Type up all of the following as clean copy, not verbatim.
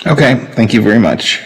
Okay, thank you very much.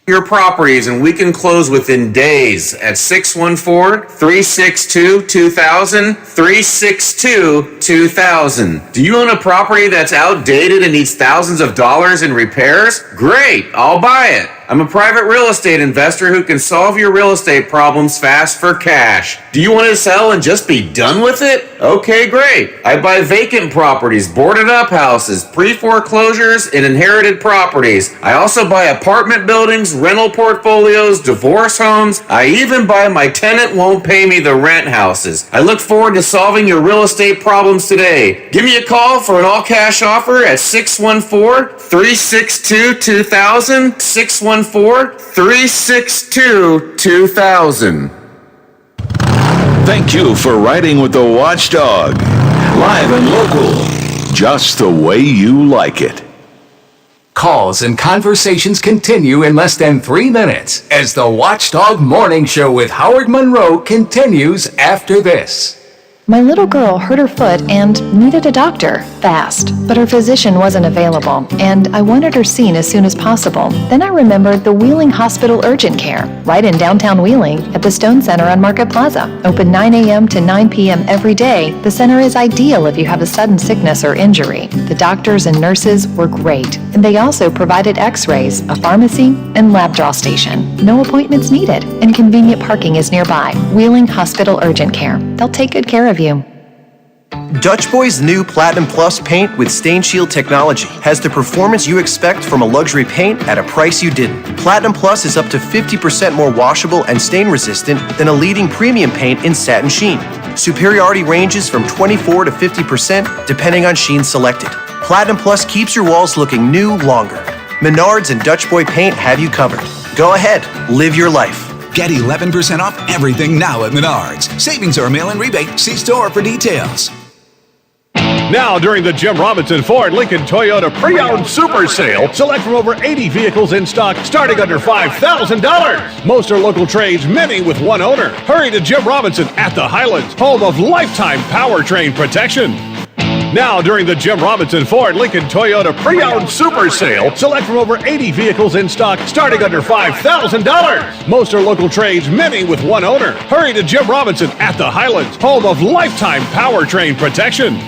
Your properties, and we can close within days at 614-362-2000, 362-2000. Do you own a property that's outdated and needs thousands of dollars in repairs? Great, I'll buy it. I'm a private real estate investor who can solve your real estate problems fast for cash. Do you want to sell and just be done with it? Okay, great. I buy vacant properties, boarded up houses, pre-foreclosures, and inherited properties. I also buy apartment buildings, rental portfolios, divorce homes. I even buy my tenant won't pay me the rent houses. I look forward to solving your real estate problems today. Give me a call for an all-cash offer at 614-362-2000, 614-362-2000. Thank you for riding with the Watchdog. Live and local. Just the way you like it. Calls and conversations continue in less than 3 minutes as the Watchdog Morning Show with Howard Monroe continues after this. My little girl hurt her foot and needed a doctor fast, but her physician wasn't available, and I wanted her seen as soon as possible. Then I remembered the Wheeling Hospital Urgent Care, right in downtown Wheeling at the Stone Center on Market Plaza. Open 9 a.m. to 9 p.m. every day, the center is ideal if you have a sudden sickness or injury. The doctors and nurses were great, and they also provided x-rays, a pharmacy, and lab draw station. No appointments needed, and convenient parking is nearby. Wheeling Hospital Urgent Care. They'll take good care of you. Dutch Boy's new Platinum Plus paint with Stain Shield technology has the performance you expect from a luxury paint at a price you didn't. Platinum Plus is up to 50% more washable and stain resistant than a leading premium paint in satin sheen. Superiority ranges from 24 to 50% depending on sheen selected. Platinum Plus keeps your walls looking new longer. Menards and Dutch Boy Paint have you covered. Go ahead, live your life. Get 11% off everything now at Menards. Savings or mail-in rebate. See store for details. Now, during the Jim Robinson Ford Lincoln Toyota Pre-Owned Super Sale, select from over 80 vehicles in stock starting under $5,000. Most are local trades, many with one owner. Hurry to Jim Robinson at the Highlands, home of lifetime powertrain protection. Now, during the Jim Robinson Ford Lincoln Toyota Pre-Owned Super Sale, select from over 80 vehicles in stock starting under $5,000. Most are local trades, many with one owner. Hurry to Jim Robinson at the Highlands, home of lifetime powertrain protection.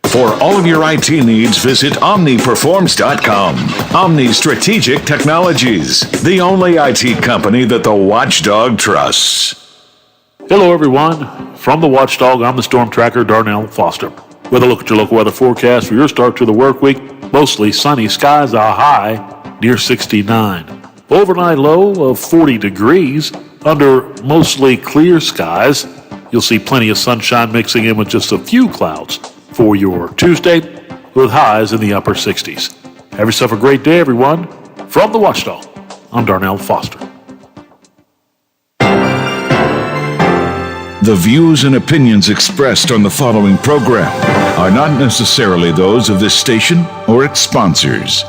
For all of your IT needs, visit OmniPerforms.com. Omni Strategic Technologies, the only IT company that the Watchdog trusts. Hello, everyone. From the Watchdog, I'm the Storm Tracker, Darnell Foster. With a look at your local weather forecast for your start to the work week, mostly sunny skies, a high near 69. Overnight low of 40 degrees under mostly clear skies. You'll see plenty of sunshine mixing in with just a few clouds for your Tuesday, with highs in the upper 60s. Have yourself a great day, everyone. From the Watchdog, I'm Darnell Foster. The views and opinions expressed on the following program are not necessarily those of this station or its sponsors.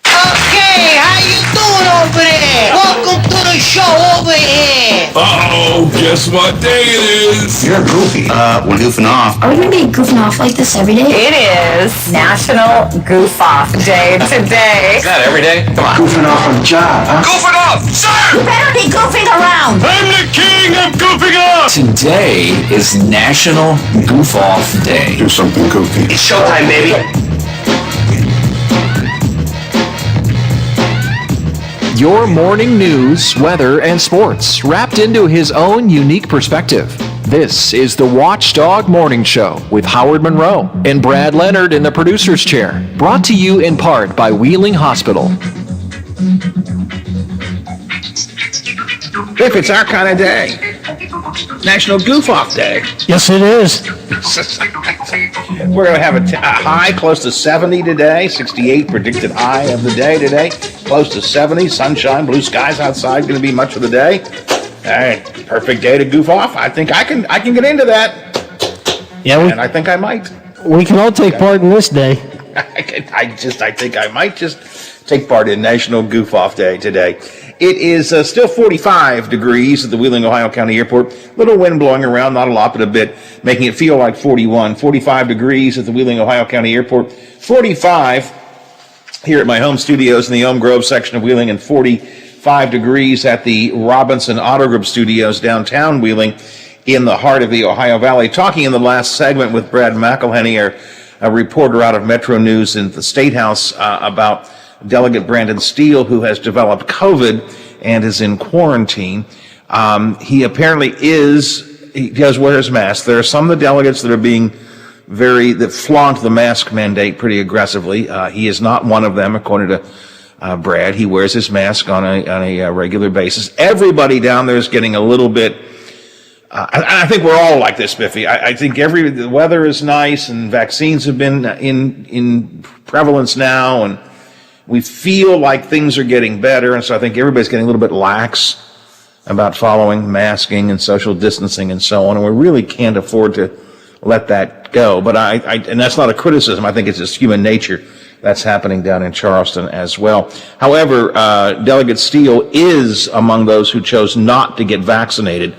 Okay, how you doing over there? Welcome to the show over here. Uh-oh, guess what day it is? You're goofy. We're goofing off. Are we gonna be goofing off like this every day? It is National Goof Off Day today. Is that every day? Come on. Goofing off on the job, huh? Goofing off, sir! You better be goofing around. I'm the king of goofing off! Today is National Goof Off Day. Do something goofy. It's showtime, baby. Your morning news, weather, and sports, wrapped into his own unique perspective. This is the Watchdog Morning Show with Howard Monroe and Brad Leonard in the producer's chair. Brought to you in part by Wheeling Hospital. If it's our kind of day. National Goof Off Day. Yes, it is. We're going to have a high close to 70 today, 68 predicted high of the day today, close to 70, sunshine, blue skies outside, going to be much of the day. All right, perfect day to goof off. I think I can get into that. Yeah, and I think I might. We can all take part in this day. I think I might just take part in National Goof Off Day today. It is still 45 degrees at the Wheeling, Ohio County Airport. Little wind blowing around, not a lot, but a bit, making it feel like 41. 45 degrees at the Wheeling, Ohio County Airport. 45 here at my home studios in the Elm Grove section of Wheeling, and 45 degrees at the Robinson Auto Group studios downtown Wheeling in the heart of the Ohio Valley. Talking in the last segment with Brad McElhenney, a reporter out of Metro News in the State House, about Delegate Brandon Steele, who has developed COVID and is in quarantine. He apparently he does wear his mask. There are some of the delegates that are being that flaunt the mask mandate pretty aggressively. He is not one of them, according to Brad. He wears his mask on a regular basis. Everybody down there is getting a little bit, I think we're all like this, Biffy. I think the weather is nice and vaccines have been in prevalence now, and we feel like things are getting better, and so I think everybody's getting a little bit lax about following masking and social distancing and so on, and we really can't afford to let that go. But and that's not a criticism. I think it's just human nature that's happening down in Charleston as well. However, Delegate Steele is among those who chose not to get vaccinated.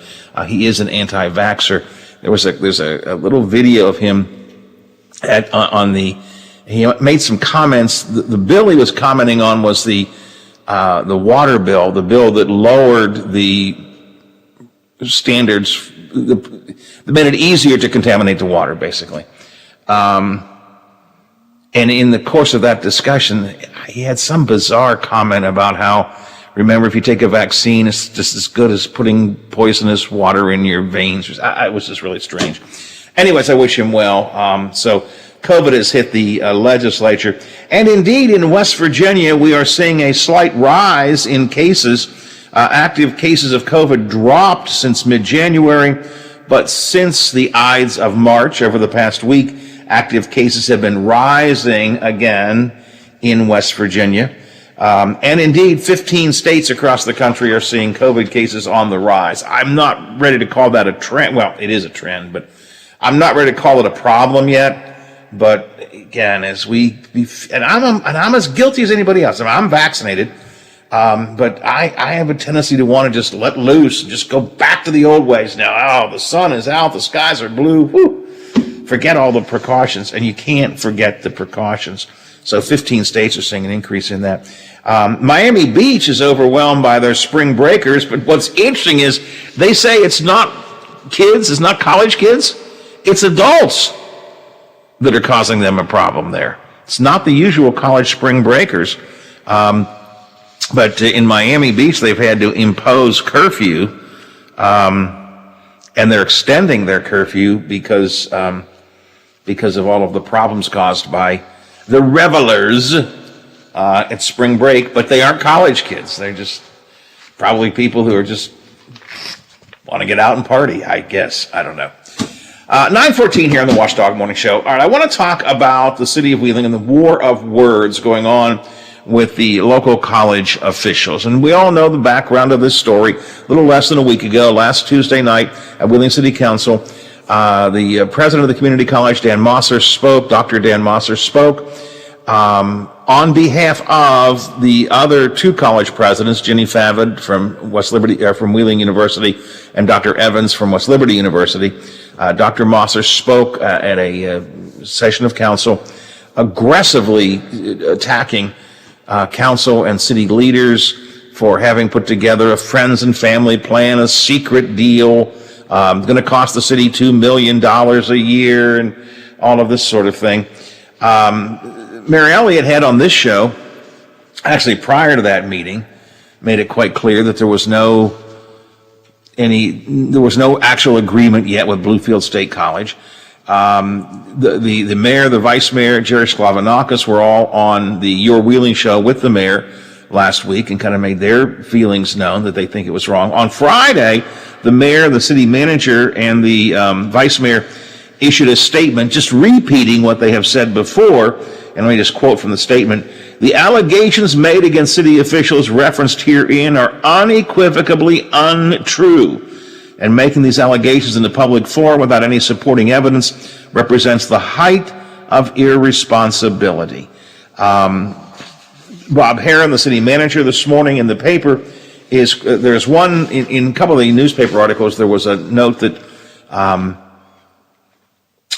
He is an anti-vaxxer. There's a little video of him he made some comments. The bill he was commenting on was the water bill, the bill that lowered the standards, that made it easier to contaminate the water, basically. And in the course of that discussion, he had some bizarre comment about how, remember, if you take a vaccine, it's just as good as putting poisonous water in your veins. It was just really strange. Anyways, I wish him well. So COVID has hit the legislature. And indeed, in West Virginia, we are seeing a slight rise in cases Active cases of COVID dropped since mid-January, but since the Ides of March over the past week, active cases have been rising again in West Virginia. And indeed, 15 states across the country are seeing COVID cases on the rise. I'm not ready to call that a trend. Well, it is a trend, but I'm not ready to call it a problem yet. But again, as I'm as guilty as anybody else. I'm vaccinated. But I have a tendency to want to just let loose and just go back to the old ways now. Oh, the sun is out, the skies are blue. Whew. Forget all the precautions, and you can't forget the precautions. So 15 states are seeing an increase in that. Miami Beach is overwhelmed by their spring breakers, but what's interesting is they say it's not kids, it's not college kids, it's adults that are causing them a problem there. It's not the usual college spring breakers. But in Miami Beach, they've had to impose curfew, and they're extending their curfew because of all of the problems caused by the revelers at spring break. But they aren't college kids; they're just probably people who are just want to get out and party. I guess I don't know. 9:14 here on the Watchdog Morning Show. All right, I want to talk about the city of Wheeling and the war of words going on with the local college officials. And we all know the background of this story. A little less than a week ago, last Tuesday night at Wheeling City Council, the president of the community college, Dan Mosser, spoke. Dr. Dan Mosser spoke on behalf of the other two college presidents, Jenny Favid from from Wheeling University, and Dr. Evans from West Liberty University. Dr. Mosser spoke at a session of council, aggressively attacking council and city leaders for having put together a friends and family plan, a secret deal, going to cost the city $2 million a year, and all of this sort of thing. Mary Elliott had on this show, actually prior to that meeting, made it quite clear that there was no actual agreement yet with Bluefield State College. The mayor, the vice mayor, Jerry Sklavonakis, were all on the Your Wheeling show with the mayor last week and kind of made their feelings known that they think it was wrong. On Friday, the mayor, the city manager, and the vice mayor issued a statement just repeating what they have said before. And let me just quote from the statement. The allegations made against city officials referenced herein are unequivocally untrue. And making these allegations in the public forum without any supporting evidence represents the height of irresponsibility. Bob Herron, the city manager, this morning in the paper, there's one, in a couple of the newspaper articles, there was a note that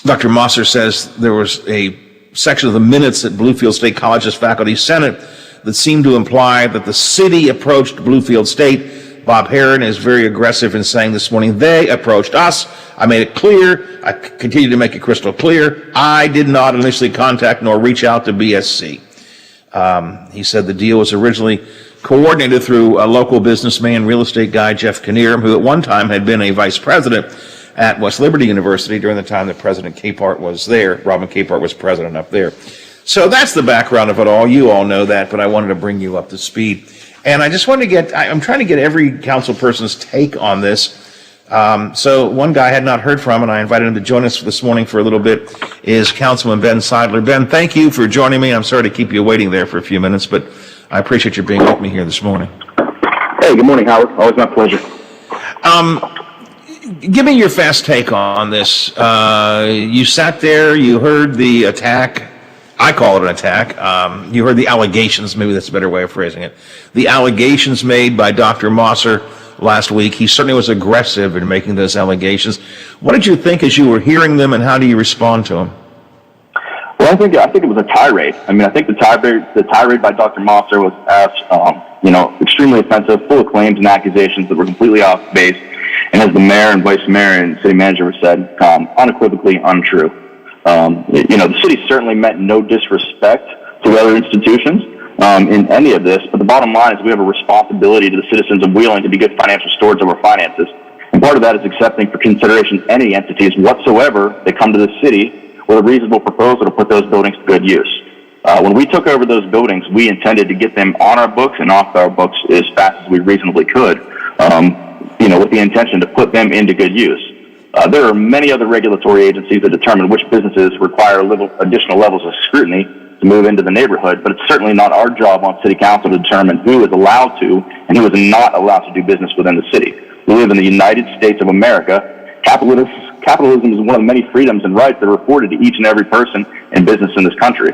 Dr. Mosser says there was a section of the minutes at Bluefield State College's Faculty Senate that seemed to imply that the city approached Bluefield State. Bob Herron is very aggressive in saying this morning, they approached us. I made it clear. I continue to make it crystal clear. I did not initially contact nor reach out to BSC. He said the deal was originally coordinated through a local businessman, real estate guy, Jeff Kinnear, who at one time had been a vice president at West Liberty University during the time that President Capehart was there. Robin Capehart was president up there. So that's the background of it all. You all know that, but I wanted to bring you up to speed. And I just wanted to I'm trying to get every council person's take on this. So one guy I had not heard from, and I invited him to join us this morning for a little bit, is Councilman Ben Seidler. Ben, thank you for joining me. I'm sorry to keep you waiting there for a few minutes, but I appreciate you being with me here this morning. Hey, good morning, Howard. Always my pleasure. Give me your fast take on this. You sat there, you heard the attack. I call it an attack. You heard the allegations, maybe that's a better way of phrasing it. The allegations made by Dr. Mosser last week. He certainly was aggressive in making those allegations. What did you think as you were hearing them, and how do you respond to them? Well, I think it was a tirade. I mean, I think the tirade by Dr. Mosser was, extremely offensive, full of claims and accusations that were completely off base, and as the mayor and vice mayor and city manager have said, unequivocally untrue. The city certainly meant no disrespect to other institutions in any of this, but the bottom line is we have a responsibility to the citizens of Wheeling to be good financial stewards of our finances. And part of that is accepting for consideration any entities whatsoever that come to the city with a reasonable proposal to put those buildings to good use. When we took over those buildings, we intended to get them on our books and off our books as fast as we reasonably could, with the intention to put them into good use. There are many other regulatory agencies that determine which businesses require additional levels of scrutiny to move into the neighborhood, but it's certainly not our job on City Council to determine who is allowed to and who is not allowed to do business within the city. We live in the United States of America. Capitalism is one of the many freedoms and rights that are afforded to each and every person and business in this country.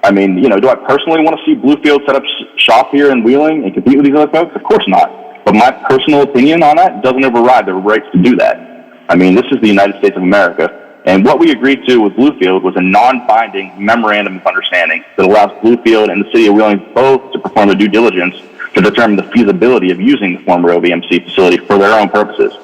I mean, do I personally want to see Bluefield set up shop here in Wheeling and compete with these other folks? Of course not. But my personal opinion on that doesn't override their rights to do that. I mean, this is the United States of America, and what we agreed to with Bluefield was a non-binding memorandum of understanding that allows Bluefield and the city of Wheeling both to perform the due diligence to determine the feasibility of using the former OVMC facility for their own purposes.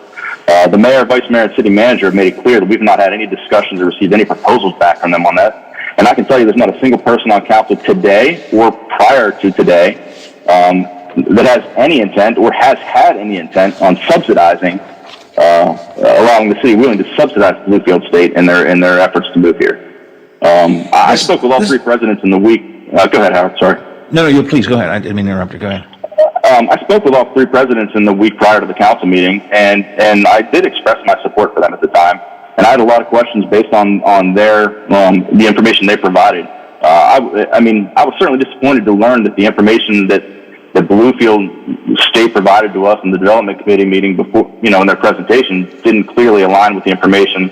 The mayor, vice mayor, and city manager have made it clear that we've not had any discussions or received any proposals back from them on that. And I can tell you there's not a single person on council today or prior to today that has any intent or has had any intent on subsidizing, allowing the city of Wheeling to subsidize Bluefield State in their efforts to move here. I spoke with all three presidents in the week. Go ahead, Howard. Sorry. No, you please go ahead. I didn't mean to interrupt you. Go ahead. I spoke with all three presidents in the week prior to the council meeting, and I did express my support for them at the time. And I had a lot of questions based on the information they provided. I was certainly disappointed to learn that the information that Bluefield State provided to us in the development committee meeting before, in their presentation, didn't clearly align with the information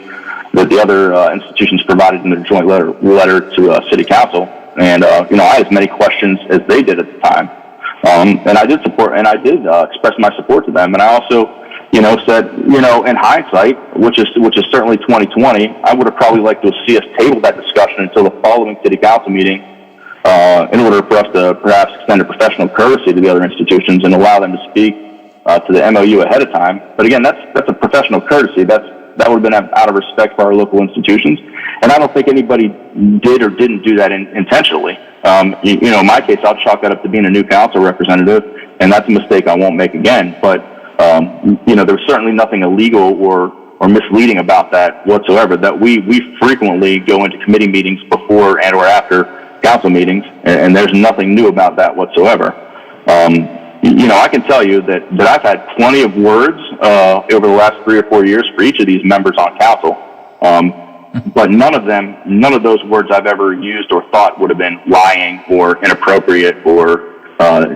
that the other institutions provided in their joint letter to City Council. And I had as many questions as they did at the time. And I did express my support to them. And I also, said, in hindsight, which is certainly 2020, I would have probably liked to see us table that discussion until the following City Council meeting, in order for us to perhaps extend a professional courtesy to the other institutions and allow them to speak to the MOU ahead of time. But again, that's a professional courtesy. That would have been out of respect for our local institutions. And I don't think anybody did or didn't do that intentionally. In my case, I'll chalk that up to being a new council representative, and that's a mistake I won't make again. But there's certainly nothing illegal or misleading about that whatsoever. That we frequently go into committee meetings before and or after council meetings, and there's nothing new about that whatsoever. I can tell you that I've had plenty of words over the last 3 or 4 years for each of these members on council, but none of those words I've ever used or thought would have been lying or inappropriate or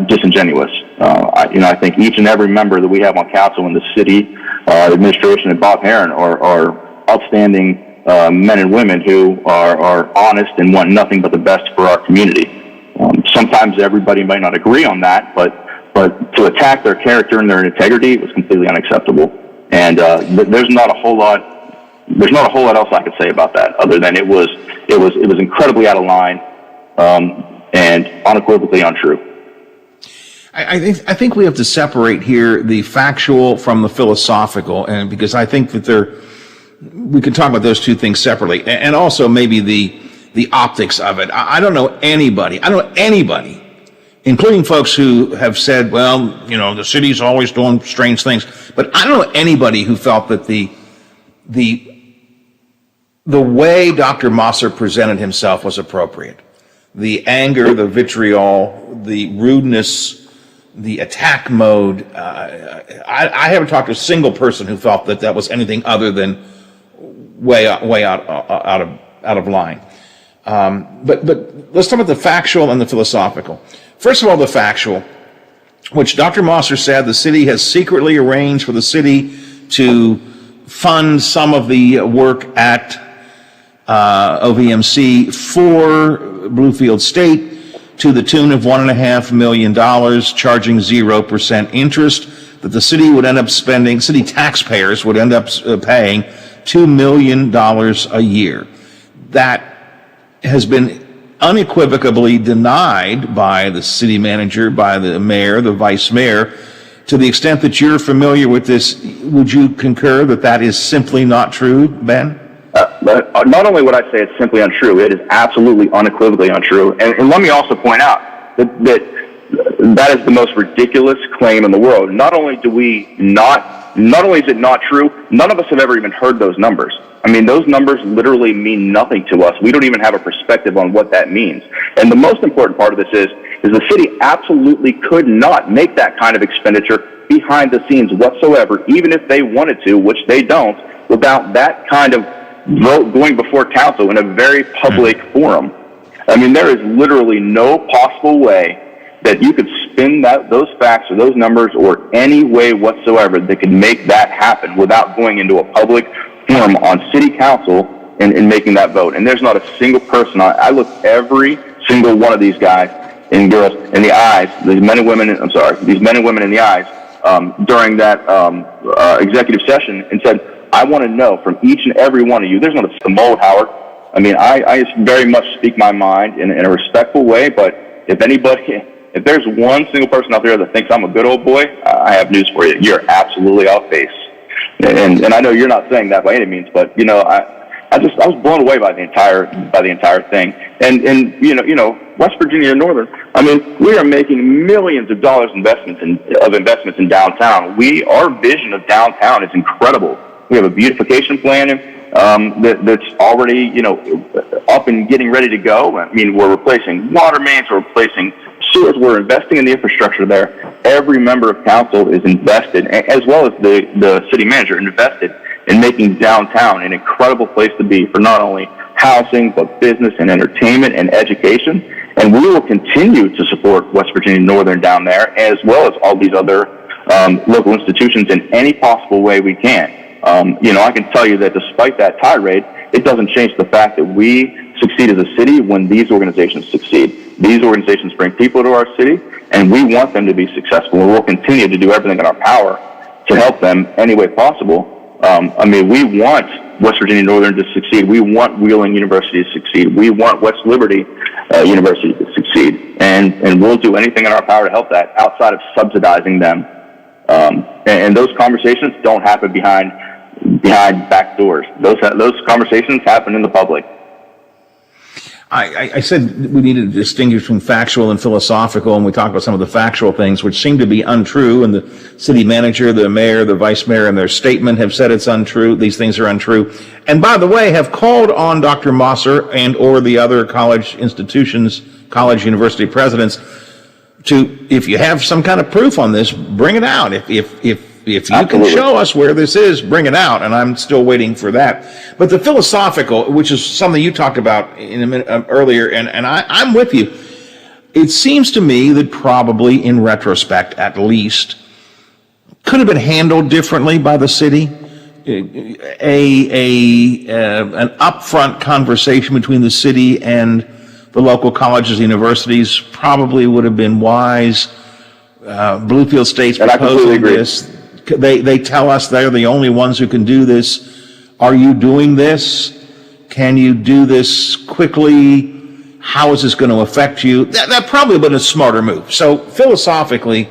disingenuous. I think each and every member that we have on council in the city administration and Bob Heron are outstanding men and women who are honest and want nothing but the best for our community. Sometimes everybody might not agree on that, but to attack their character and their integrity was completely unacceptable. And there's not a whole lot else I could say about that other than it was incredibly out of line and unequivocally untrue. I think we have to separate here the factual from the philosophical, and because I think that we could talk about those two things separately, and also maybe the optics of it. I don't know anybody, including folks who have said, well, the city's always doing strange things, but I don't know anybody who felt that the way Dr. Mosser presented himself was appropriate. The anger, the vitriol, the rudeness, the attack mode. I haven't talked to a single person who felt that was anything other than way out of line. But let's talk about the factual and the philosophical. First of all, the factual, which Dr. Mosser said the city has secretly arranged for the city to fund some of the work at OVMC for Bluefield State to the tune of $1.5 million, charging 0% interest, that the city would end up spending, city taxpayers would end up paying $2 million a year. That has been unequivocally denied by the city manager, by the mayor, the vice mayor. To the extent that you're familiar with this, would you concur that is simply not true, Ben? Not only would I say it's simply untrue, it is absolutely unequivocally untrue. And let me also point out that that is the most ridiculous claim in the world. Not only is it not true, none of us have ever even heard those numbers. I mean, those numbers literally mean nothing to us. We don't even have a perspective on what that means. And the most important part of this is the city absolutely could not make that kind of expenditure behind the scenes whatsoever, even if they wanted to, which they don't, without that kind of vote going before council in a very public forum. I mean, there is literally no possible way that you could spin those facts or those numbers or any way whatsoever that could make that happen without going into a public forum on city council and making that vote. And there's not a single person I looked every single one of these guys and girls in the eyes, these men and women in the eyes during that executive session and said, I want to know from each and every one of you. There's not a mold, Howard. I mean, I very much speak my mind in a respectful way, but if there's one single person out there that thinks I'm a good old boy, I have news for you. You're absolutely off base. And I know you're not saying that by any means, but you know, I was blown away by the entire thing. And you know, West Virginia and Northern. I mean, we are making millions of dollars investments in downtown. Our vision of downtown is incredible. We have a beautification plan that's already, you know, up and getting ready to go. I mean, we're replacing water mains, we're replacing sewers, we're investing in the infrastructure there. Every member of council is invested, as well as the city manager, invested in making downtown an incredible place to be for not only housing, but business and entertainment and education. And we will continue to support West Virginia Northern down there, as well as all these other local institutions in any possible way we can. You know, I can tell you that despite that tirade, it doesn't change the fact that we succeed as a city when these organizations succeed. These organizations bring people to our city, and we want them to be successful, and we'll continue to do everything in our power to help them any way possible. I mean, we want West Virginia Northern to succeed. We want Wheeling University to succeed. We want West Liberty University to succeed, and we'll do anything in our power to help that outside of subsidizing them. And those conversations don't happen behind back doors. Those conversations happen in the public. I said we needed to distinguish between factual and philosophical, and we talked about some of the factual things which seem to be untrue, and the city manager, the mayor, the vice mayor in their statement have said it's untrue. These things are untrue. And by the way, have called on Dr. Mosser and or the other college institutions, college university presidents to, if you have some kind of proof on this, bring it out. If you can show us where this is, bring it out, and I'm still waiting for that. But the philosophical, which is something you talked about in a minute earlier, and I'm with you. It seems to me that probably, in retrospect, at least, could have been handled differently by the city. An upfront conversation between the city and the local colleges and universities probably would have been wise. Bluefield State's proposing this. They tell us they're the only ones who can do this. Are you doing this? Can you do this quickly? How is this going to affect you? That probably would have been a smarter move. So philosophically,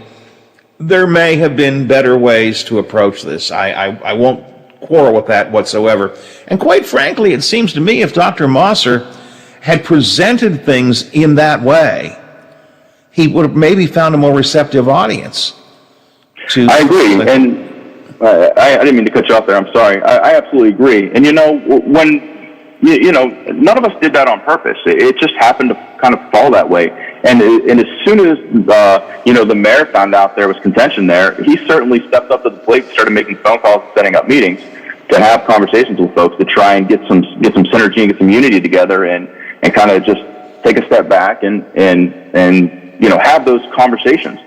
there may have been better ways to approach this. I won't quarrel with that whatsoever. And quite frankly, it seems to me if Dr. Mosser had presented things in that way, he would have maybe found a more receptive audience. I agree, and I didn't mean to cut you off there. I'm sorry. I absolutely agree. And you know, when you know, none of us did that on purpose. It just happened to kind of fall that way. And as soon as you know, the mayor found out there was contention there, he certainly stepped up to the plate, started making phone calls, setting up meetings to have conversations with folks to try and get some synergy and get some unity together, and kind of just take a step back and you know, have those conversations.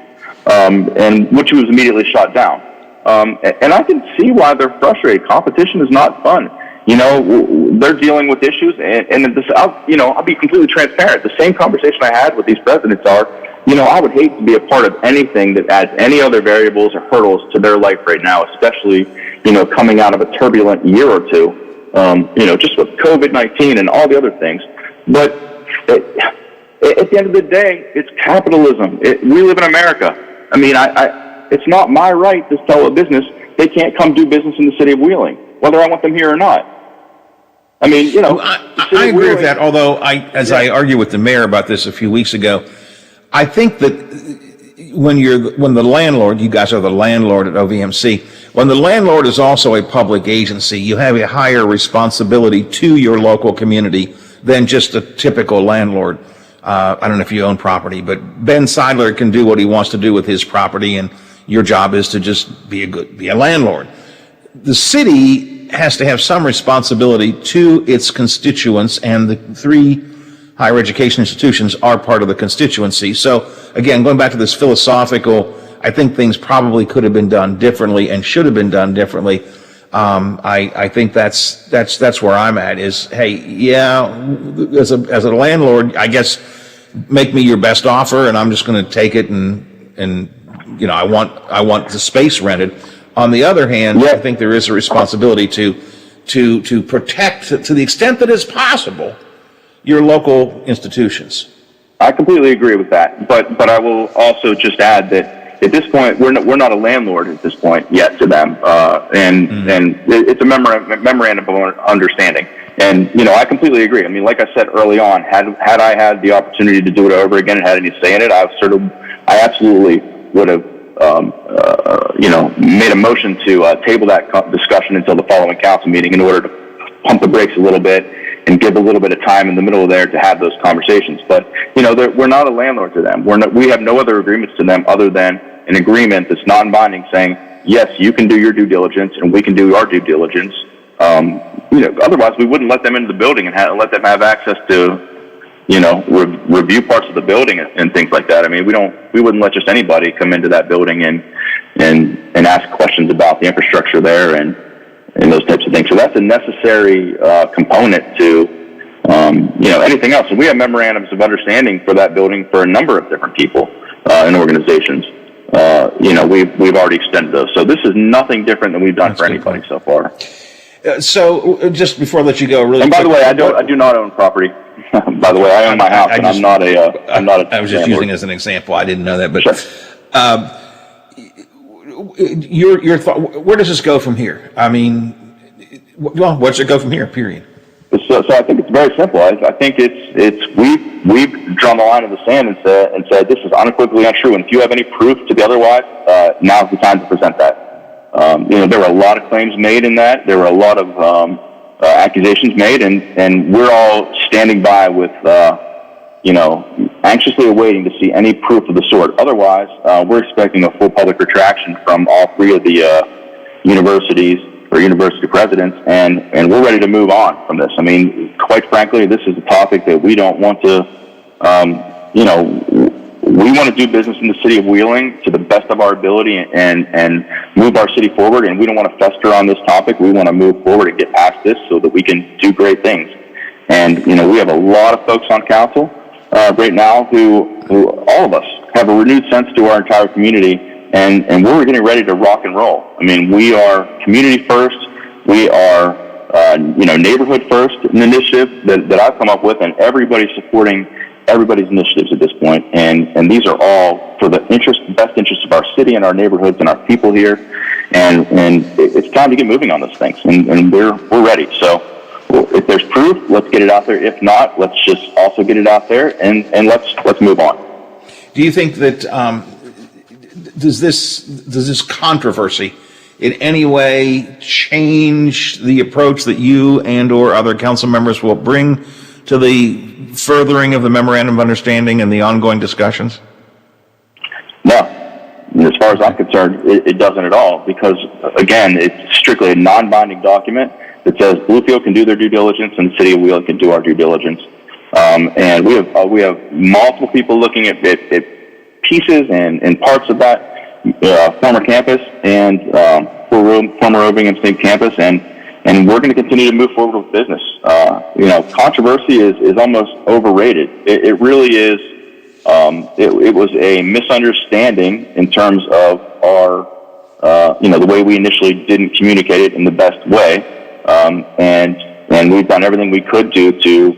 And which was immediately shot down. And I can see why they're frustrated. Competition is not fun. You know, they're dealing with issues, and this, I'll be completely transparent. The same conversation I had with these presidents are, you know, I would hate to be a part of anything that adds any other variables or hurdles to their life right now, especially, you know, coming out of a turbulent year or two, you know, just with COVID-19 and all the other things. But at the end of the day, it's capitalism. We live in America. I mean, it's not my right to tell a business they can't come do business in the city of Wheeling, whether I want them here or not. I mean, you know. I agree with that, although as I argued with the mayor about this a few weeks ago, I think that when the landlord, you guys are the landlord at OVMC, when the landlord is also a public agency, you have a higher responsibility to your local community than just a typical landlord. I don't know if you own property, but Ben Seidler can do what he wants to do with his property, and your job is to just be a landlord. The city has to have some responsibility to its constituents, and the 3 higher education institutions are part of the constituency. So again, going back to this philosophical, I think things probably could have been done differently and should have been done differently. I think that's where I'm at is, hey, yeah, as a landlord, I guess make me your best offer and I'm just going to take it and you know, I want the space rented. On the other hand, I think there is a responsibility to protect, to the extent that is possible, your local institutions. I completely agree with that, but I will also just add that at this point we're not a landlord at this point yet to them, and it's a memorandum of understanding. And you know, I completely agree. I mean, like I said early on, had I had the opportunity to do it over again and had any say in it, I absolutely would have made a motion to table that discussion until the following council meeting in order to pump the brakes a little bit and give a little bit of time in the middle of there to have those conversations. But, you know, we're not a landlord to them. We have no other agreements to them other than an agreement that's non-binding saying, yes, you can do your due diligence and we can do our due diligence. Otherwise we wouldn't let them into the building and let them have access to, review parts of the building and things like that. I mean, we wouldn't let just anybody come into that building and ask questions about the infrastructure there and those types of things. So that's a necessary component to, anything else. And we have memorandums of understanding for that building for a number of different people and organizations. We've already extended those. So this is nothing different than we've done for anybody so far. So just before I let you go, really. And by the way, I do not own property. By the way, I own my house, and I'm not a. I was just using it as an example. I didn't know that, but sure. Your thought. Where does this go from here? I mean, where does it go from here? Period. So I think it's very simple. I think we've drawn the line in the sand and said this is unequivocally untrue. And if you have any proof to be otherwise, now's the time to present that. There were a lot of claims made in that. There were a lot of accusations made, and we're all standing by with, anxiously awaiting to see any proof of the sort. Otherwise, we're expecting a full public retraction from all 3 of the universities or university presidents, and we're ready to move on from this. I mean, quite frankly, this is a topic that we don't want to, we want to do business in the city of Wheeling to the best of our ability and move our city forward, and we don't want to fester on this topic. We want to move forward and get past this so that we can do great things. And, we have a lot of folks on council right now who all of us have a renewed sense to our entire community, and we're getting ready to rock and roll. I mean, we are community first. We are, neighborhood first, an initiative that I've come up with, and everybody's supporting everybody's initiatives at this point, and these are all for the best interest of our city and our neighborhoods and our people here, and it's time to get moving on those things, and we're ready. So if there's proof, let's get it out there. If not, let's just also get it out there and let's move on. Do you think that does this controversy in any way change the approach that you and or other council members will bring to the furthering of the memorandum of understanding and the ongoing discussions? No. As far as I'm concerned, it doesn't at all, because, again, it's strictly a non-binding document that says Bluefield can do their due diligence and the city of Wheeling can do our due diligence. And we have multiple people looking at pieces and parts of that former campus and former OVMC campus, and we're going to continue to move forward with business. Controversy is almost overrated. It really is. It was a misunderstanding in terms of our, the way we initially didn't communicate it in the best way. And we've done everything we could do to,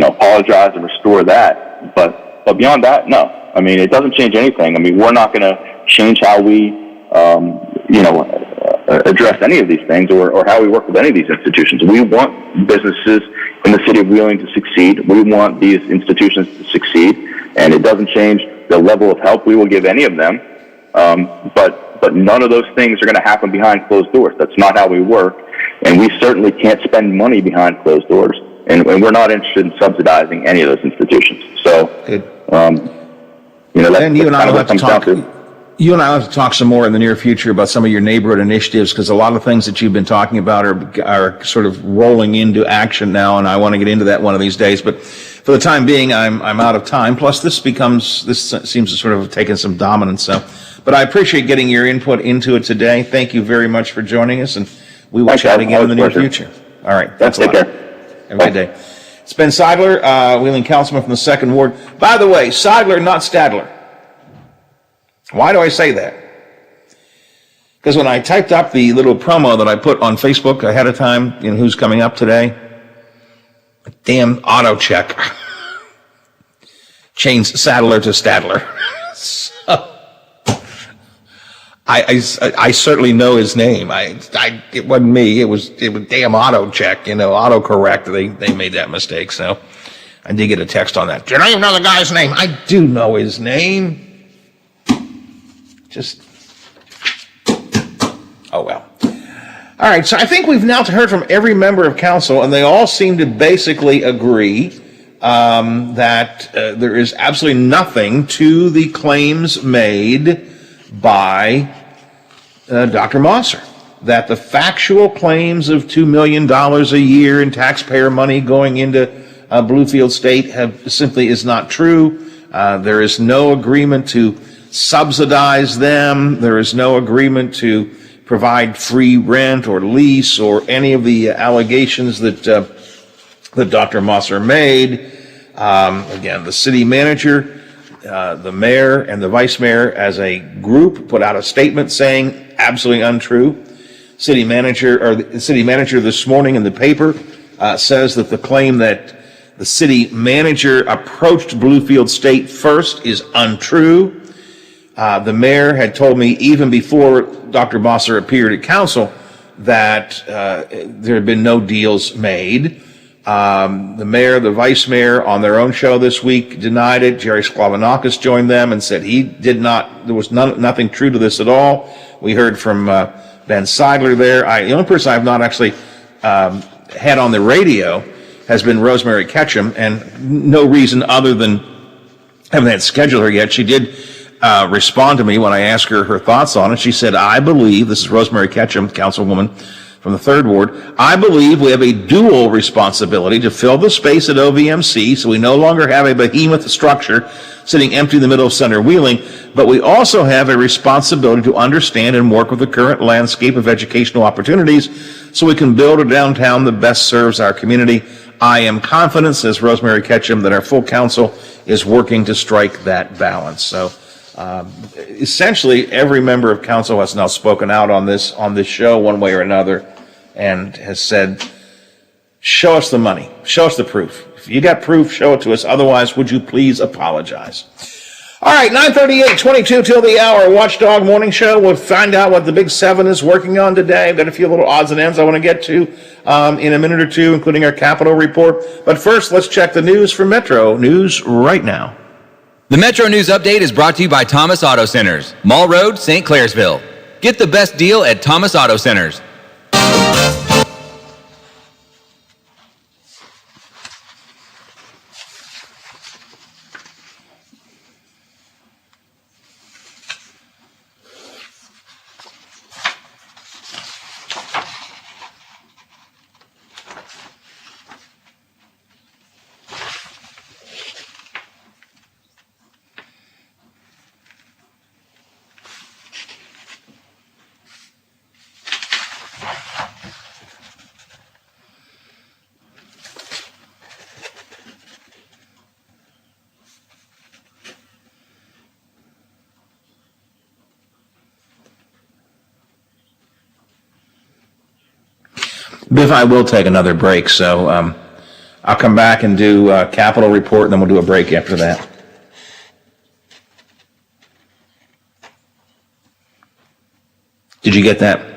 apologize and restore that. But beyond that, no. I mean, it doesn't change anything. I mean, we're not going to change how we, address any of these things or how we work with any of these institutions. We want businesses in the city of Wheeling to succeed. We want these institutions to succeed, and it doesn't change the level of help we will give any of them. But none of those things are going to happen behind closed doors. That's not how we work, and we certainly can't spend money behind closed doors. And we're not interested in subsidizing any of those institutions. So, that's and you and I kind of will what have to it comes down talk. to. You and I will have to talk some more in the near future about some of your neighborhood initiatives, because a lot of things that you've been talking about are sort of rolling into action now, and I want to get into that one of these days. But for the time being, I'm out of time. Plus, this seems to sort of have taken some dominance. So, but I appreciate getting your input into it today. Thank you very much for joining us, and we will chat again in the near future. All right, thanks a lot. Have a good day. It's Ben Seidler, Wheeling Councilman from the 2nd Ward. By the way, Seidler, not Stadler. Why do I say that? Because when I typed up the little promo that I put on Facebook ahead of time, who's coming up today, a damn auto check changed Sadler to Stadler. So, I certainly know his name. It wasn't me. It was damn auto check, auto correct. They made that mistake. So I did get a text on that. Do you even know the guy's name? I do know his name. Oh well. All right, so I think we've now heard from every member of council, and they all seem to basically agree that there is absolutely nothing to the claims made by Dr. Mosser, that the factual claims of $2 million a year in taxpayer money going into Bluefield State simply is not true. There is no agreement to subsidize them. There is no agreement to provide free rent or lease or any of the allegations that Dr. Mosser made. Again, the city manager, the mayor, and the vice mayor as a group put out a statement saying absolutely untrue. The city manager this morning in the paper says that the claim that the city manager approached Bluefield State first is untrue. The mayor had told me even before Dr. Mosser appeared at council that there had been no deals made. The mayor, the vice mayor on their own show this week denied it. Jerry Sklavonakis joined them and said there was nothing true to this at all. We heard from Ben Seidler there. The only person I've not actually had on the radio has been Rosemary Ketchum, and no reason other than I haven't had scheduled her yet. She did respond to me when I asked her thoughts on it. She said, I believe, this is Rosemary Ketchum, councilwoman from the 3rd Ward, I believe we have a dual responsibility to fill the space at OVMC so we no longer have a behemoth structure sitting empty in the middle of center Wheeling, but we also have a responsibility to understand and work with the current landscape of educational opportunities so we can build a downtown that best serves our community. I am confident, says Rosemary Ketchum, that our full council is working to strike that balance. So essentially, every member of council has now spoken out on this show one way or another and has said, show us the money, show us the proof. If you got proof, show it to us. Otherwise, would you please apologize? All right, 9:38, 22 till the hour. Watchdog Morning Show. We'll find out what the Big Seven is working on today. I've got a few little odds and ends I want to get to in a minute or two, including our Capitol report. But first, let's check the news from Metro News right now. The Metro News Update is brought to you by Thomas Auto Centers, Mall Road, St. Clairsville. Get the best deal at Thomas Auto Centers. Biff, I will take another break, so I'll come back and do a Capitol report, and then we'll do a break after that. Did you get that?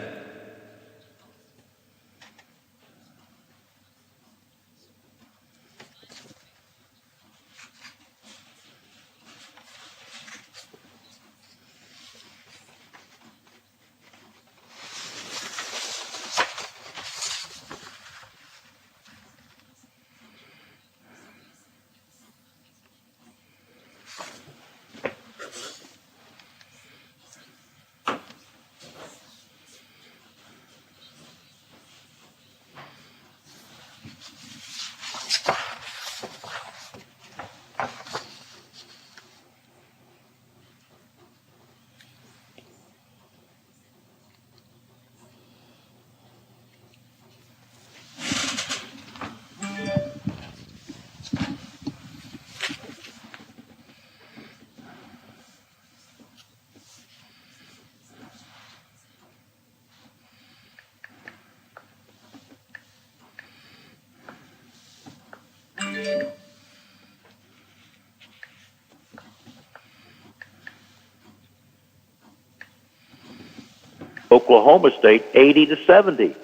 Oklahoma State 80-70.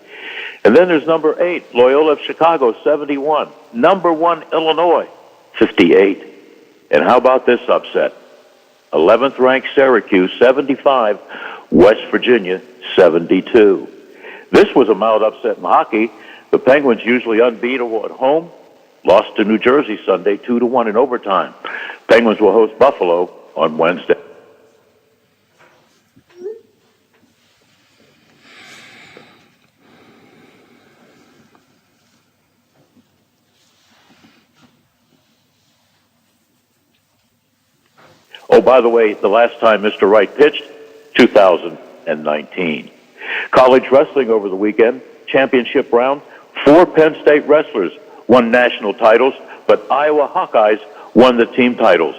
And then there's number 8, Loyola of Chicago 71. Number 1, Illinois 58. And how about this upset? 11th ranked Syracuse 75, West Virginia 72. This was a mild upset in hockey. The Penguins, usually unbeatable at home, lost to New Jersey Sunday 2-1 in overtime. Penguins will host Buffalo on Wednesday. Oh, by the way, the last time Mr. Wright pitched, 2019. College wrestling over the weekend, championship round. 4 Penn State wrestlers won national titles, but Iowa Hawkeyes won the team titles.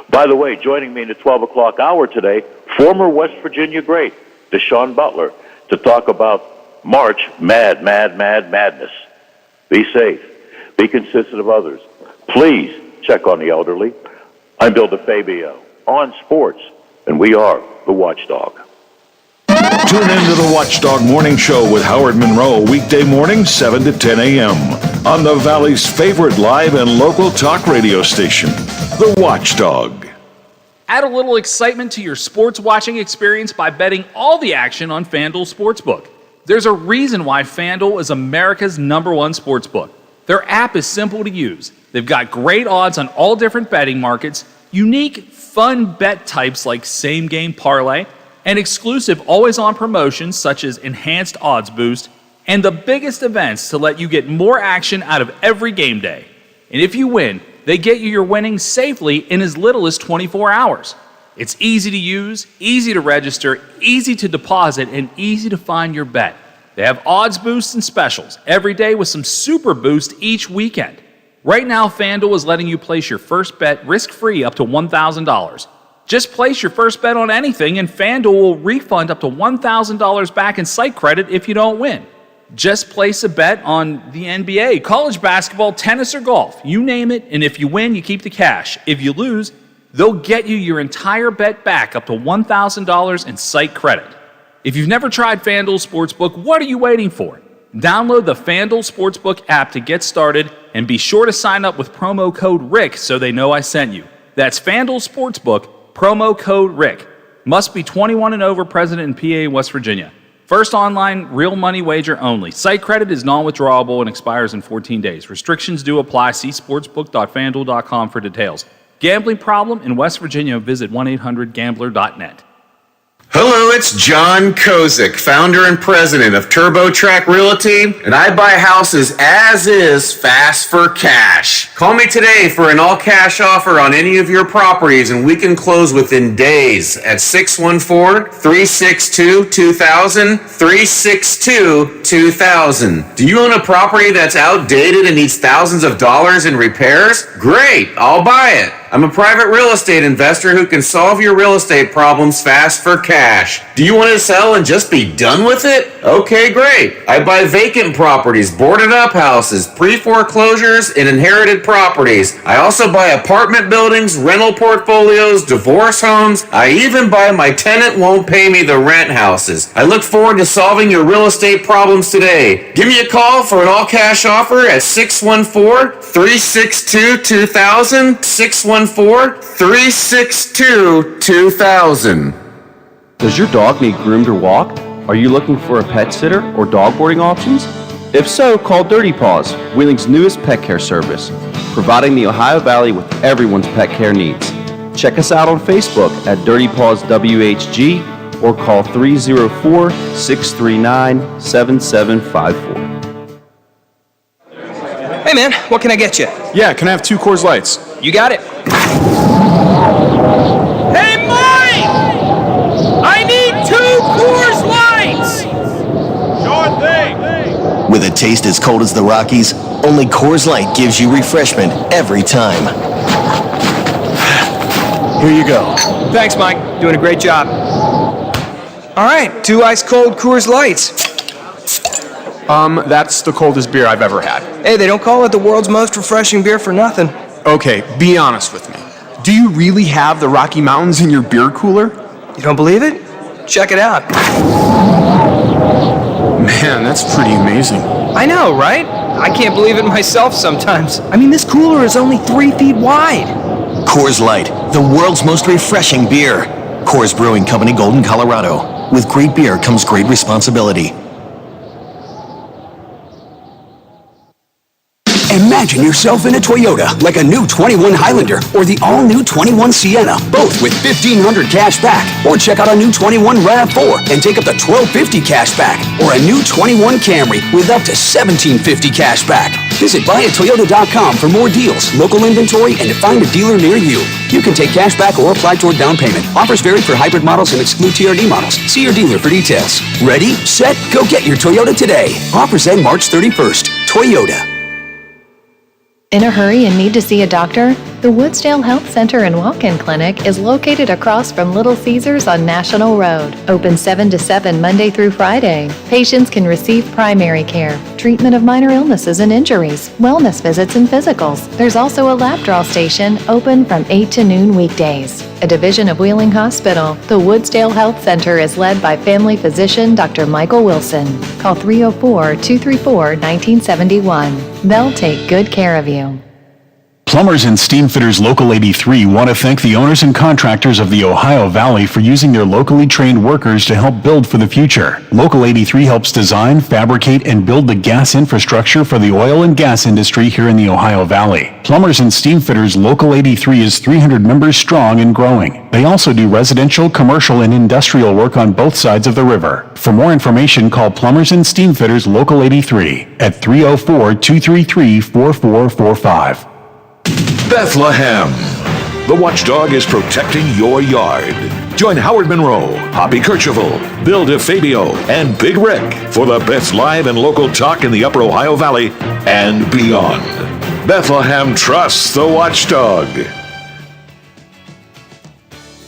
By the way, joining me in the 12 o'clock hour today, former West Virginia great, Deshaun Butler, to talk about March madness. Be safe. Be considerate of others. Please check on the elderly. I'm Bill DeFabio on sports, and we are the Watchdog. Tune in to the Watchdog Morning Show with Howard Monroe, weekday mornings 7 to 10 a.m. on the Valley's favorite live and local talk radio station, the Watchdog. Add a little excitement to your sports watching experience by betting all the action on FanDuel Sportsbook. There's a reason why FanDuel is America's #1 sportsbook. Their app is simple to use. They've got great odds on all different betting markets, unique, fun bet types like same-game parlay, and exclusive always-on promotions such as Enhanced Odds Boost, and the biggest events to let you get more action out of every game day. And if you win, they get you your winnings safely in as little as 24 hours. It's easy to use, easy to register, easy to deposit, and easy to find your bet. They have odds boosts and specials every day with some super boost each weekend. Right now, FanDuel is letting you place your first bet risk-free up to $1,000. Just place your first bet on anything and FanDuel will refund up to $1,000 back in site credit if you don't win. Just place a bet on the NBA, college basketball, tennis, or golf. You name it, and if you win, you keep the cash. If you lose, they'll get you your entire bet back up to $1,000 in site credit. If you've never tried FanDuel Sportsbook, what are you waiting for? Download the FanDuel Sportsbook app to get started and be sure to sign up with promo code RICK so they know I sent you. That's FanDuel Sportsbook, promo code RICK. Must be 21 and over, present in PA, West Virginia. First online, real money wager only. Site credit is non-withdrawable and expires in 14 days. Restrictions do apply. See sportsbook.fanduel.com for details. Gambling problem in West Virginia? Visit 1-800-GAMBLER.net. Hello, it's John Kozik, founder and president of TurboTrack Realty, and I buy houses as is, fast for cash. Call me today for an all-cash offer on any of your properties, and we can close within days at 614-362-2000, 362-2000. Do you own a property that's outdated and needs thousands of dollars in repairs? Great, I'll buy it. I'm a private real estate investor who can solve your real estate problems fast for cash. Do you want to sell and just be done with it? Okay, great. I buy vacant properties, boarded up houses, pre-foreclosures, and inherited properties. I also buy apartment buildings, rental portfolios, divorce homes. I even buy my tenant won't pay me the rent houses. I look forward to solving your real estate problems today. Give me a call for an all-cash offer at 614-362-2000, 614-362-2000. Does your dog need groomed or walked? Are you looking for a pet sitter or dog boarding options? If so, call Dirty Paws, Wheeling's newest pet care service, providing the Ohio Valley with everyone's pet care needs. Check us out on Facebook at Dirty Paws WHG or call 304-639-7754. Hey man, what can I get you? Yeah, can I have 2 Coors Lights? You got it. Hey Mike! I need 2 Coors Lights! Sure thing! With a taste as cold as the Rockies, only Coors Light gives you refreshment every time. Here you go. Thanks, Mike. Doing a great job. All right, 2 ice cold Coors Lights. That's the coldest beer I've ever had. Hey, they don't call it the world's most refreshing beer for nothing. Okay, be honest with me. Do you really have the Rocky Mountains in your beer cooler? You don't believe it? Check it out. Man, that's pretty amazing. I know, right? I can't believe it myself sometimes. I mean, this cooler is only 3 feet wide. Coors Light, the world's most refreshing beer. Coors Brewing Company, Golden, Colorado. With great beer comes great responsibility. Imagine yourself in a Toyota, like a new 21 Highlander or the all-new 21 Sienna, both with $1,500 cash back. Or check out a new 21 RAV4 and take up to $1,250 cash back. Or a new 21 Camry with up to $1,750 cash back. Visit buyatoyota.com for more deals, local inventory, and to find a dealer near you. You can take cash back or apply toward down payment. Offers vary for hybrid models and exclude TRD models. See your dealer for details. Ready, set, go get your Toyota today. Offers end March 31st. Toyota. In a hurry and need to see a doctor? The Woodsdale Health Center and Walk-In Clinic is located across from Little Caesars on National Road. Open 7 to 7 Monday through Friday. Patients can receive primary care, treatment of minor illnesses and injuries, wellness visits and physicals. There's also a lab draw station open from 8 to noon weekdays. A division of Wheeling Hospital, the Woodsdale Health Center is led by family physician Dr. Michael Wilson. Call 304-234-1971. They'll take good care of you. Plumbers and Steam Fitters Local 83 want to thank the owners and contractors of the Ohio Valley for using their locally trained workers to help build for the future. Local 83 helps design, fabricate, and build the gas infrastructure for the oil and gas industry here in the Ohio Valley. Plumbers and Steam Fitters Local 83 is 300 members strong and growing. They also do residential, commercial, and industrial work on both sides of the river. For more information, call Plumbers and Steam Fitters Local 83 at 304-233-4445. Bethlehem. The Watchdog is protecting your yard. Join Howard Monroe, Hoppy Kercheval, Bill DeFabio, and Big Rick for the best live and local talk in the Upper Ohio Valley and beyond. Bethlehem trusts the Watchdog.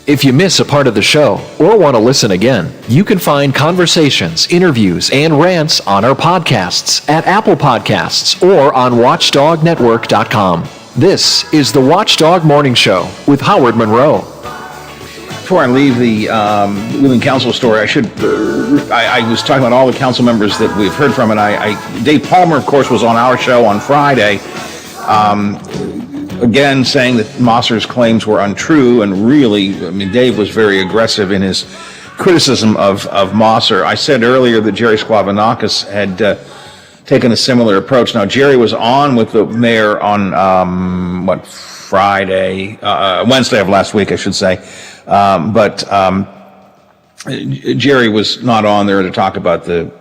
If you miss a part of the show or want to listen again, you can find conversations, interviews, and rants on our podcasts at Apple Podcasts or on WatchdogNetwork.com. This is the Watchdog Morning Show with Howard Monroe. Before I leave the Wheeling Council story, I was talking about all the council members that we've heard from, and Dave Palmer, of course, was on our show on Friday, again saying that Mosser's claims were untrue, and really, I mean, Dave was very aggressive in his criticism of Mosser. I said earlier that Jerry Sklavonakis had taken a similar approach. Now, Jerry was on with the mayor on, Wednesday of last week, I should say. But Jerry was not on there to talk about the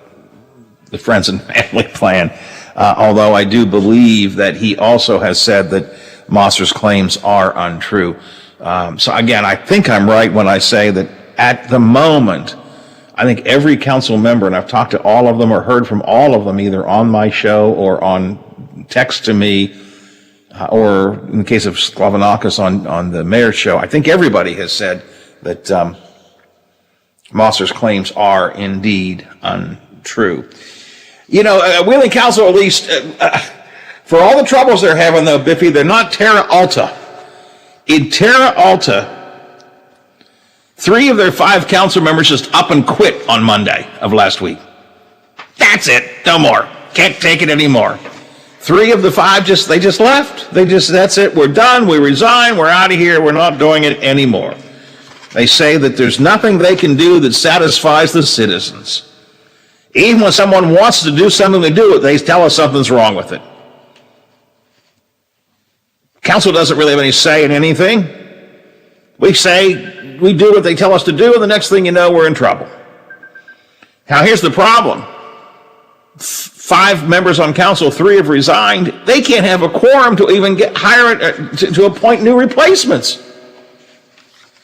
Friends and Family Plan, although I do believe that he also has said that Mosser's claims are untrue. So again, I think I'm right when I say that at the moment, I think every council member, and I've talked to all of them or heard from all of them, either on my show or on text to me, or in the case of Sklavonakis on the mayor's show, I think everybody has said that Mosser's claims are indeed untrue. You know, Wheeling Council, at least, for all the troubles they're having, though, Biffy, they're not Terra Alta. In Terra Alta, 3 of their 5 council members just up and quit on Monday of last week. That's it. No more. Can't take it anymore. 3 of the 5 just left. That's it. We're done. We resign. We're out of here. We're not doing it anymore. They say that there's nothing they can do that satisfies the citizens. Even when someone wants to do something to do it, they tell us something's wrong with it. Council doesn't really have any say in anything. We say we do what they tell us to do, and the next thing you know, we're in trouble. Now, here's the problem. 5 members on council, 3 have resigned. They can't have a quorum to even to appoint new replacements.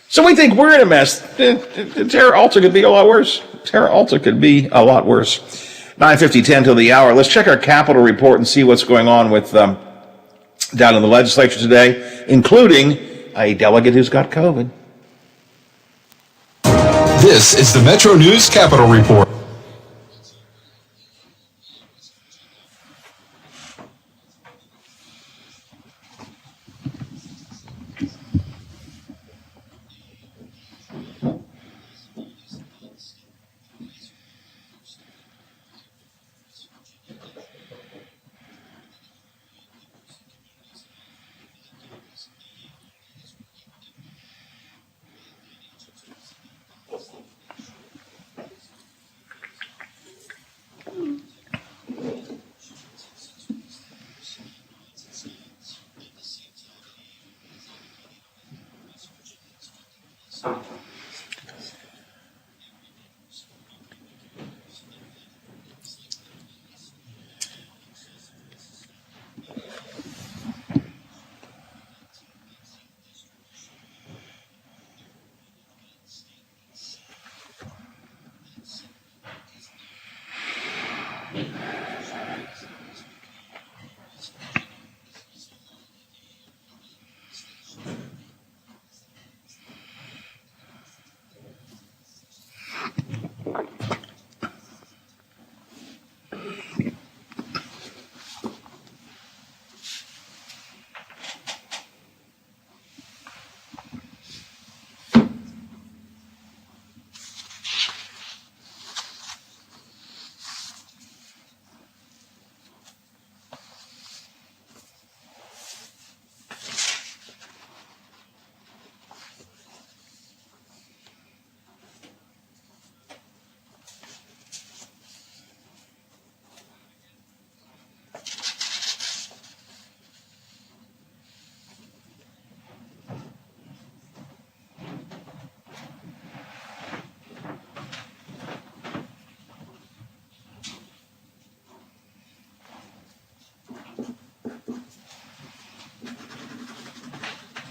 So we think we're in a mess. Terra Alta could be a lot worse. Terra Alta could be a lot worse. 9:50 till the hour. Let's check our Capitol report and see what's going on with down in the legislature today, including a delegate who's got COVID. This is the Metro News Capitol Report.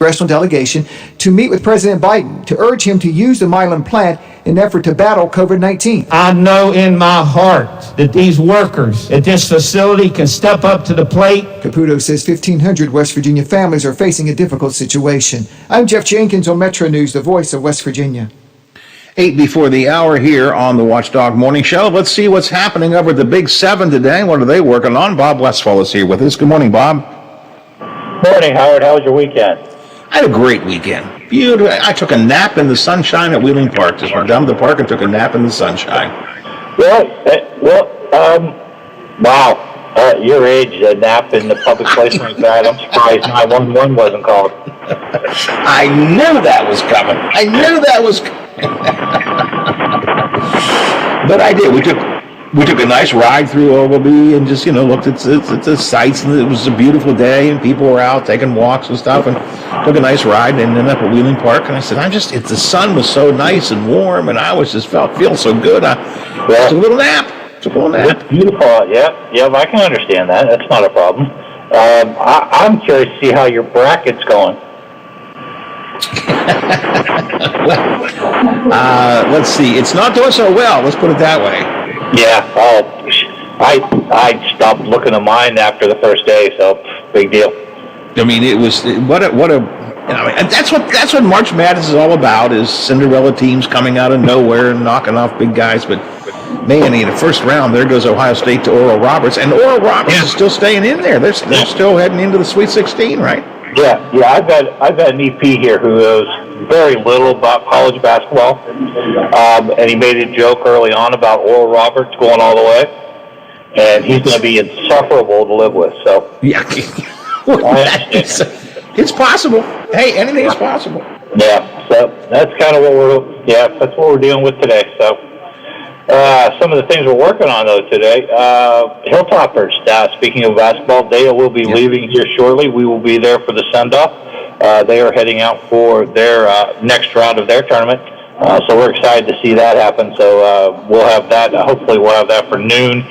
congressional delegation to meet with President Biden to urge him to use the Milan plant in an effort to battle COVID-19. I know in my heart that these workers at this facility can step up to the plate. Caputo says 1,500 West Virginia families are facing a difficult situation. I'm Jeff Jenkins on Metro News, the voice of West Virginia. 8 before the hour here on the Watchdog Morning Show. Let's see what's happening over at the Big 7 today. What are they working on? Bob Westfall is here with us. Good morning, Bob. Morning, Howard. How was your weekend? I had a great weekend. Beautiful. I took a nap in the sunshine at Wheeling Park. Just went down to the park and took a nap in the sunshine. Wow. At your age, a nap in the public place like that, I'm surprised 911 wasn't called. I knew that was coming. But I did. We took a nice ride through Ogilvy and just, looked at the sights, and it was a beautiful day, and people were out taking walks and stuff, and took a nice ride and ended up at Wheeling Park. And I said, the sun was so nice and warm, and I was just feel so good. I took a little nap. It's beautiful. Yeah, I can understand that. That's not a problem. I'm curious to see how your bracket's going. Let's see. It's not doing so well. Let's put it that way. Yeah. I stopped looking at mine after the first day, so big deal. I mean, it was what a. And that's what March Madness is all about, is Cinderella teams coming out of nowhere and knocking off big guys. But man, in the first round, there goes Ohio State to Oral Roberts, and Oral Roberts is still staying in there. They're still heading into the Sweet 16, right? Yeah. I've got an EP here who knows very little about college basketball, and he made a joke early on about Oral Roberts going all the way, and he's going to be insufferable to live with. So yeah, it's possible. Hey, anything is possible. Yeah. So that's kind of what we're dealing with today. So. Some of the things we're working on, though, today, Hilltoppers, speaking of basketball, they will be leaving here shortly. We will be there for the send-off. They are heading out for their next round of their tournament, so we're excited to see that happen. So we'll have that. Hopefully we'll have that for noon.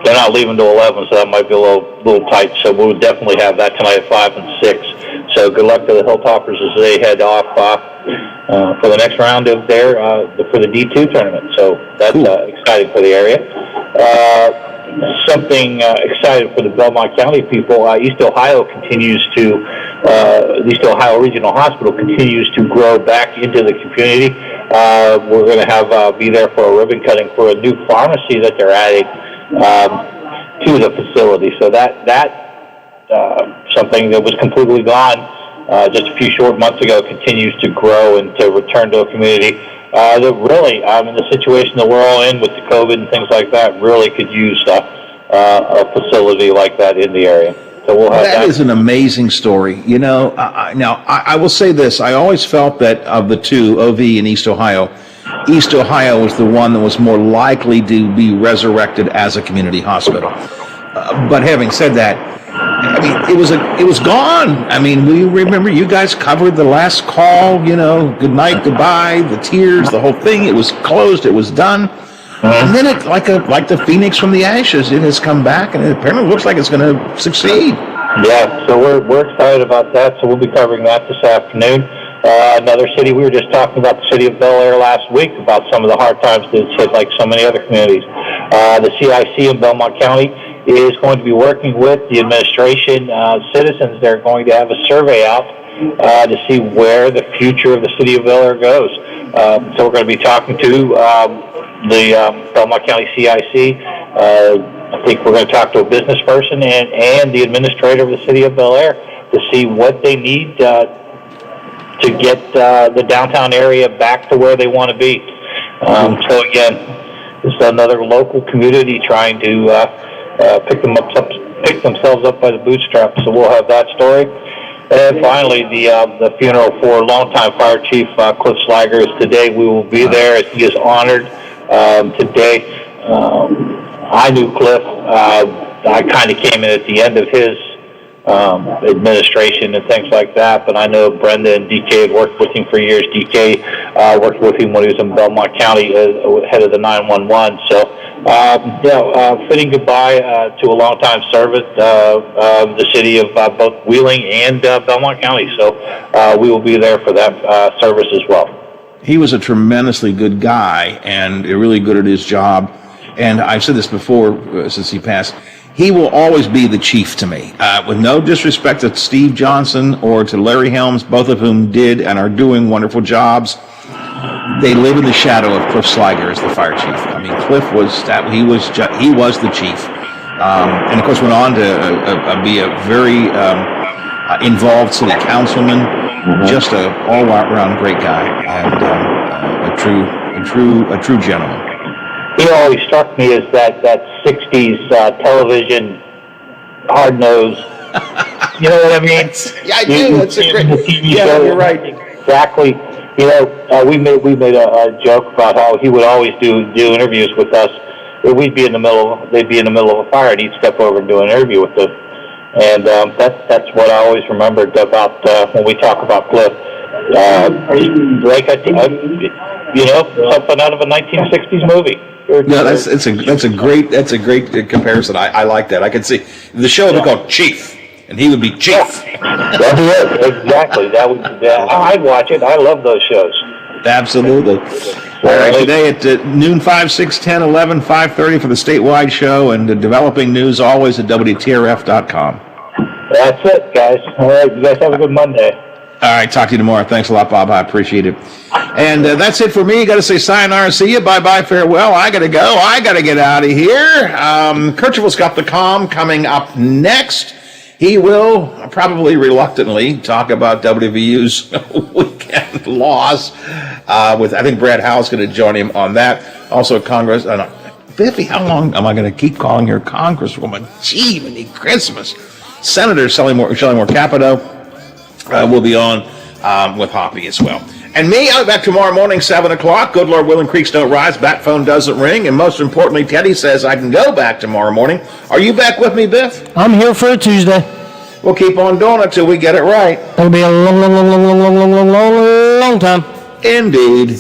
They're not leaving till 11, so that might be a little tight. So we'll definitely have that tonight at 5 and 6. So good luck to the Hilltoppers as they head off for the next round of for the D2 tournament. So that's exciting for the area. Something exciting for the Belmont County people. East Ohio Regional Hospital continues to grow back into the community. We're going to have be there for a ribbon cutting for a new pharmacy that they're adding to the facility. So that something that was completely gone just a few short months ago continues to grow and to return to a community that really, the situation that we're all in with the COVID and things like that, really could use a facility like that in the area. So we'll have that is an amazing story. Now, I will say this. I always felt that of the two, OV and East Ohio was the one that was more likely to be resurrected as a community hospital. But having said that, it was gone. We remember you guys covered the last call, good night, goodbye, the tears, the whole thing. It was closed. It was done. And then it, like the phoenix from the ashes, it has come back, and it apparently looks like it's going to succeed. Yeah, so we're excited about that. So we'll be covering that this afternoon. Another city, we were just talking about the city of Bel Air last week about some of the hard times that it's hit, like so many other communities. The CIC in Belmont County is going to be working with the administration, citizens. They're going to have a survey out to see where the future of the city of Bel Air goes. So we're going to be talking to the Belmont County CIC. I think we're going to talk to a business person and the administrator of the city of Bel Air to see what they need to get the downtown area back to where they want to be. So again, this is another local community trying to pick themselves up by the bootstraps. So we'll have that story. And finally, the funeral for longtime Fire Chief Cliff Slager is today. We will be there as he is honored today. I knew Cliff. I kind of came in at the end of his administration and things like that, but I know Brenda and DK had worked with him for years. DK worked with him when he was in Belmont County, head of the 911. So, fitting goodbye to a longtime servant of the city of both Wheeling and Belmont County. So we will be there for that service as well. He was a tremendously good guy and really good at his job. And I've said this before since he passed. He will always be the chief to me. With no disrespect to Steve Johnson or to Larry Helms, both of whom did and are doing wonderful jobs, they live in the shadow of Cliff Slager as the fire chief. I mean, Cliff was that he was the chief, and of course went on to be a very involved city councilman, just a all-around great guy and a true gentleman. He always struck me as that 60s television hard-nosed. You know what I mean? Yeah, I do. That's a great. Yeah, you're right. Exactly. You know, we made a joke about how he would always do interviews with us. They'd be in the middle of a fire, and he'd step over and do an interview with us. And that's what I always remembered about when we talk about Cliff. Like something out of a 1960s movie. No, that's a great comparison. I like that. I could see the show would be called Chief, and he would be Chief. That's it. Exactly. I'd watch it. I love those shows. Absolutely. All right, today at noon, 5, 6, 10, 11, 5:30 for the statewide show, and the developing news always at WTRF.com. That's it, guys. All right, you guys have a good Monday. All right, talk to you tomorrow. Thanks a lot, Bob. I appreciate it. And that's it for me. Got to say sayonara, see you, bye-bye, farewell. I got to go. I got to get out of here. Kirchhoff's got the calm coming up next. He will probably reluctantly talk about WVU's weekend loss. I think Brad Howell's going to join him on that. Also, Congress. Biffy, how long am I going to keep calling her Congresswoman? Gee, many Christmas. Senator Shelley Moore Capito will be on with Hoppy as well. And me, I'll be back tomorrow morning, 7 o'clock. Good Lord willing, creeks don't rise, bat phone doesn't ring. And most importantly, Teddy says I can go back tomorrow morning. Are you back with me, Biff? I'm here for a Tuesday. We'll keep on doing it till we get it right. It'll be a long time. Indeed.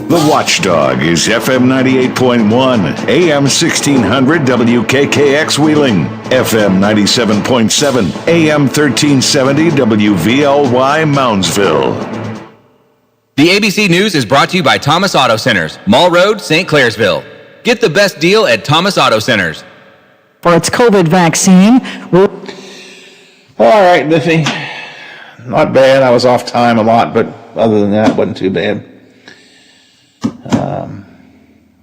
The Watchdog is FM 98.1, AM 1600 WKKX Wheeling, FM 97.7, AM 1370 WVLY Moundsville. The ABC News is brought to you by Thomas Auto Centers, Mall Road, St. Clairsville. Get the best deal at Thomas Auto Centers. For its COVID vaccine. All right, Biffy. Not bad. I was off time a lot, but other than that, it wasn't too bad.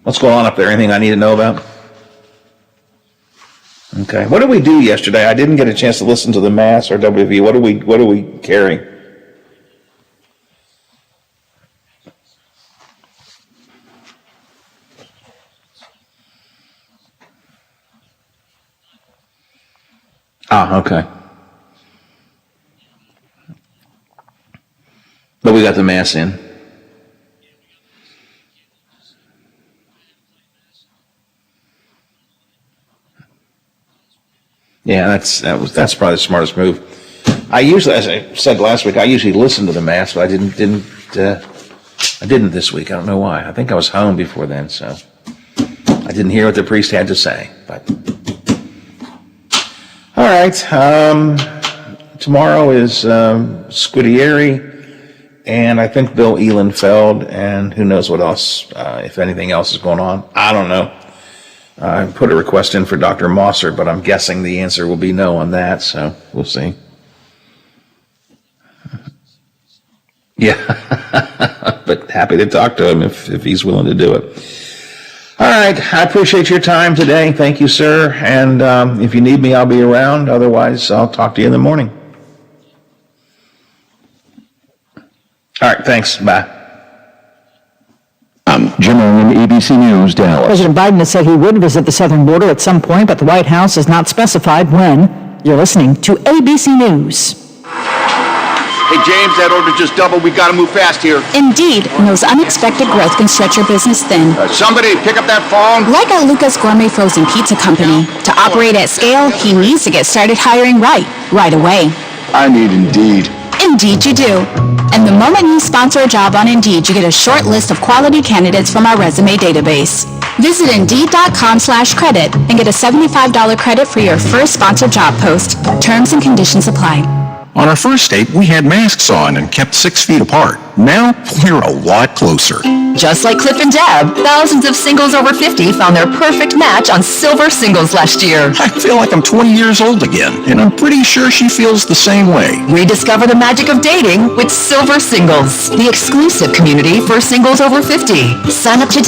What's going on up there? Anything I need to know about? Okay. What did we do yesterday? I didn't get a chance to listen to the Mass or WV. What do we carry? Okay. But we got the Mass in. Yeah, that's probably the smartest move. I usually, as I said last week, I usually listen to the Mass, but I didn't this week. I don't know why. I think I was home before then, so I didn't hear what the priest had to say. But all right, tomorrow is Scudieri and I think Bill Ehlenfeld, and who knows what else, if anything else is going on. I don't know. I put a request in for Dr. Mosser, but I'm guessing the answer will be no on that, so we'll see. Yeah, but happy to talk to him if he's willing to do it. All right, I appreciate your time today. Thank you, sir. And if you need me, I'll be around. Otherwise, I'll talk to you in the morning. All right, thanks. Bye. Jim Owen, ABC News, Dallas. President Biden has said he would visit the southern border at some point, but the White House has not specified when. You're listening to ABC News. Hey, James, that order just doubled. We got to move fast here. Indeed, and those unexpected growth can stretch your business thin. Somebody pick up that phone. Like at Luca's Gourmet Frozen Pizza Company. To operate at scale, he needs to get started hiring right away. I need Indeed. Indeed you do. And the moment you sponsor a job on Indeed, you get a short list of quality candidates from our resume database. Visit Indeed.com/credit and get a $75 credit for your first sponsored job post. Terms and conditions apply. On our first date, we had masks on and kept 6 feet apart. Now, we're a lot closer. Just like Cliff and Deb, thousands of singles over 50 found their perfect match on Silver Singles last year. I feel like I'm 20 years old again, and I'm pretty sure she feels the same way. Rediscover the magic of dating with Silver Singles, the exclusive community for singles over 50. Sign up today